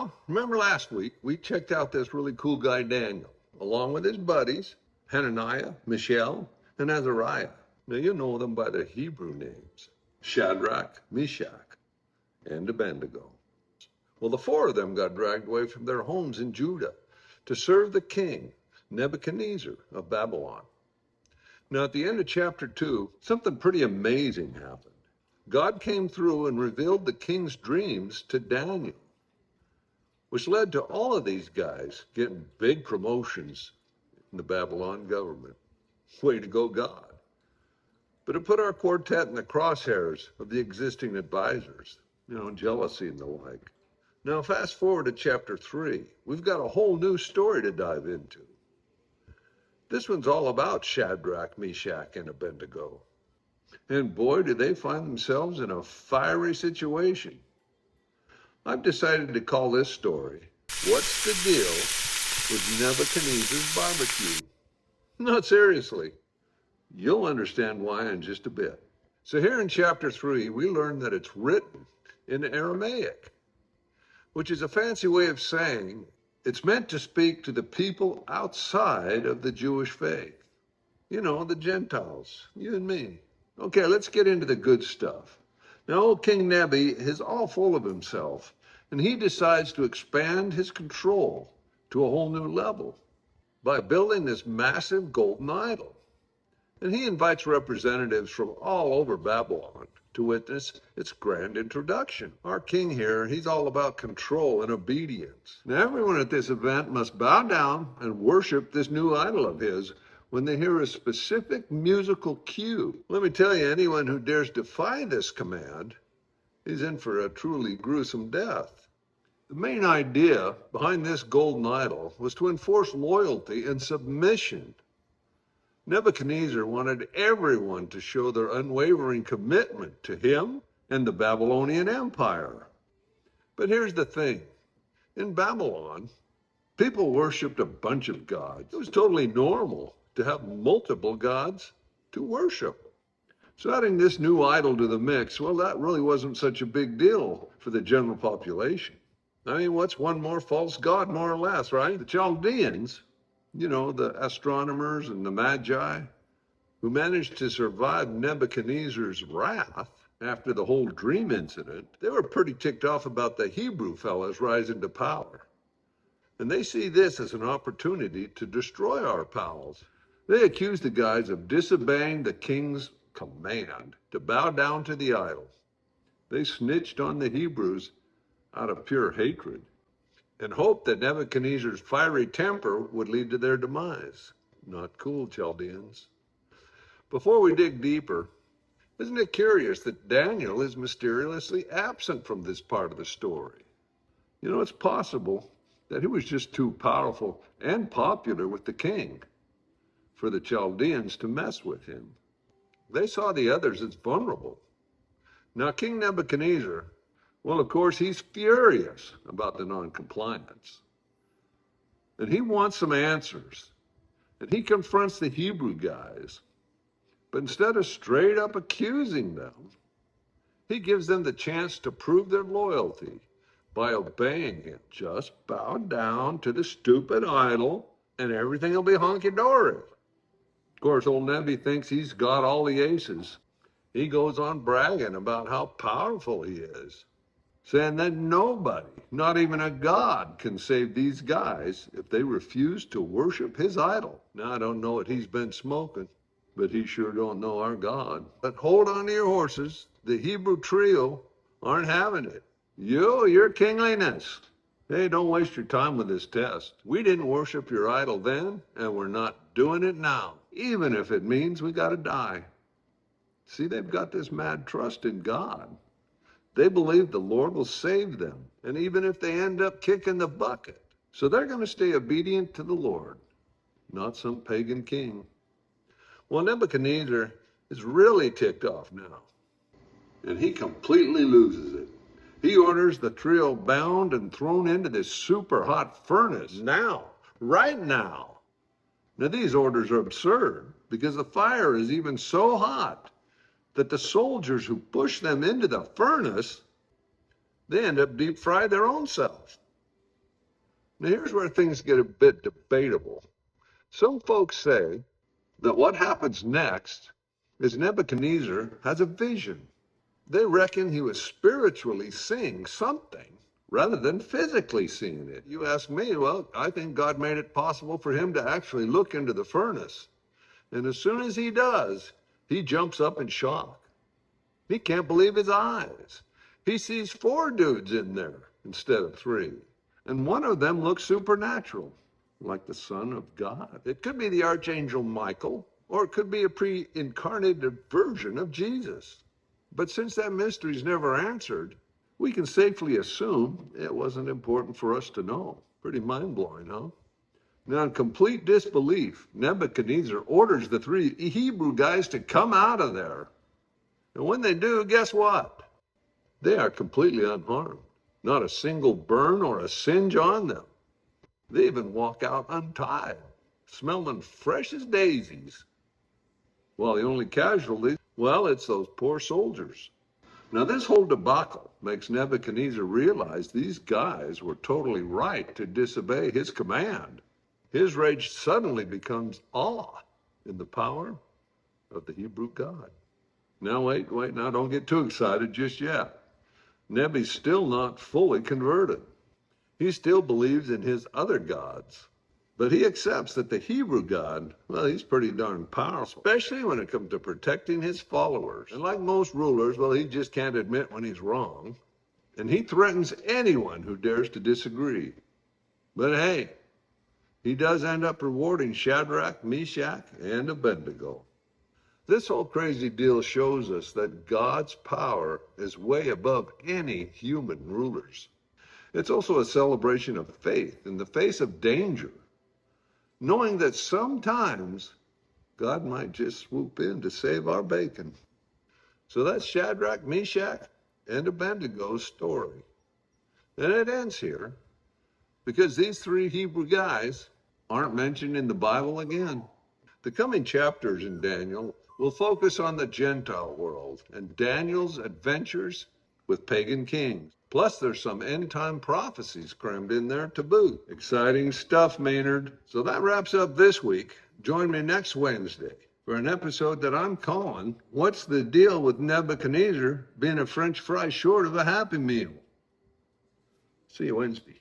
Well, remember last week, we checked out this really cool guy, Daniel, along with his buddies, Hananiah, Mishael, and Azariah. Now, you know them by their Hebrew names, Shadrach, Meshach, and Abednego. Well, the four of them got dragged away from their homes in Judah to serve the king, Nebuchadnezzar of Babylon. Now, at the end of chapter 2, something pretty amazing happened. God came through and revealed the king's dreams to Daniel, which led to all of these guys getting big promotions in the Babylon government. Way to go, God. But it put our quartet in the crosshairs of the existing advisors, jealousy and the like. Now, fast forward to chapter 3. We've got a whole new story to dive into. This one's all about Shadrach, Meshach, and Abednego. And boy, do they find themselves in a fiery situation. I've decided to call this story, What's the Deal with Nebuchadnezzar's Barbecue? No, seriously. You'll understand why in just a bit. So here in chapter 3, we learn that it's written in Aramaic, which is a fancy way of saying it's meant to speak to the people outside of the Jewish faith. The Gentiles, you and me. Okay, let's get into the good stuff. Now, old King Nebi is all full of himself, and he decides to expand his control to a whole new level by building this massive golden idol. And he invites representatives from all over Babylon to witness its grand introduction. Our king here, he's all about control and obedience. Now, everyone at this event must bow down and worship this new idol of his when they hear a specific musical cue. Let me tell you, anyone who dares defy this command is in for a truly gruesome death. The main idea behind this golden idol was to enforce loyalty and submission. Nebuchadnezzar wanted everyone to show their unwavering commitment to him and the Babylonian Empire. But here's the thing. In Babylon, people worshipped a bunch of gods. It was totally normal to have multiple gods to worship. So adding this new idol to the mix, well, that really wasn't such a big deal for the general population. I mean, what's one more false god, more or less, right? The Chaldeans, the astronomers and the magi, who managed to survive Nebuchadnezzar's wrath after the whole dream incident, they were pretty ticked off about the Hebrew fellas rising to power. And they see this as an opportunity to destroy our pals. They accuse the guys of disobeying the king's command to bow down to the idol. They snitched on the Hebrews out of pure hatred and hoped that Nebuchadnezzar's fiery temper would lead to their demise. Not cool, Chaldeans. Before we dig deeper, isn't it curious that Daniel is mysteriously absent from this part of the story? It's possible that he was just too powerful and popular with the king for the Chaldeans to mess with him. They saw the others as vulnerable. Now, King Nebuchadnezzar, well, of course, he's furious about the non-compliance. And he wants some answers. And he confronts the Hebrew guys. But instead of straight up accusing them, he gives them the chance to prove their loyalty by obeying him. Just bow down to the stupid idol and everything will be honky-dory. Of course, old Nebi thinks he's got all the aces. He goes on bragging about how powerful he is, saying that nobody, not even a god, can save these guys if they refuse to worship his idol. Now, I don't know what he's been smoking, but he sure don't know our God. But hold on to your horses. The Hebrew trio aren't having it. Your kingliness. Hey, don't waste your time with this test. We didn't worship your idol then, and we're not doing it now, even if it means we gotta die. See, they've got this mad trust in God. They believe the Lord will save them, and even if they end up kicking the bucket. So they're going to stay obedient to the Lord, not some pagan king. Well, Nebuchadnezzar is really ticked off now, and he completely loses it. He orders the trio bound and thrown into this super hot furnace now, right now. Now, these orders are absurd because the fire is even so hot that the soldiers who push them into the furnace, they end up deep fry their own self. Now here's where things get a bit debatable. Some folks say that what happens next is Nebuchadnezzar has a vision. They reckon he was spiritually seeing something rather than physically seeing it. You ask me, well, I think God made it possible for him to actually look into the furnace. And as soon as he does, he jumps up in shock. He can't believe his eyes. He sees 4 dudes in there instead of 3. And one of them looks supernatural, like the Son of God. It could be the Archangel Michael, or it could be a pre-incarnated version of Jesus. But since that mystery's never answered, we can safely assume it wasn't important for us to know. Pretty mind-blowing, huh? Now, in complete disbelief, Nebuchadnezzar orders the 3 Hebrew guys to come out of there. And when they do, guess what? They are completely unharmed. Not a single burn or a singe on them. They even walk out untied, smelling fresh as daisies. Well, the only casualty, well, it's those poor soldiers. Now, this whole debacle makes Nebuchadnezzar realize these guys were totally right to disobey his command. His rage suddenly becomes awe in the power of the Hebrew God. Now, wait, now don't get too excited just yet. Nebi's still not fully converted. He still believes in his other gods. But he accepts that the Hebrew God, well, he's pretty darn powerful, especially when it comes to protecting his followers. And like most rulers, well, he just can't admit when he's wrong. And he threatens anyone who dares to disagree. But hey, he does end up rewarding Shadrach, Meshach, and Abednego. This whole crazy deal shows us that God's power is way above any human rulers. It's also a celebration of faith in the face of danger, knowing that sometimes God might just swoop in to save our bacon. So that's Shadrach, Meshach, and Abednego's story. And it ends here because these 3 Hebrew guys aren't mentioned in the Bible again. The coming chapters in Daniel will focus on the Gentile world and Daniel's adventures with pagan kings. Plus, there's some end-time prophecies crammed in there to boot. Exciting stuff, Maynard. So that wraps up this week. Join me next Wednesday for an episode that I'm calling, What's the Deal with Nebuchadnezzar Being a French Fry Short of a Happy Meal? See you Wednesday.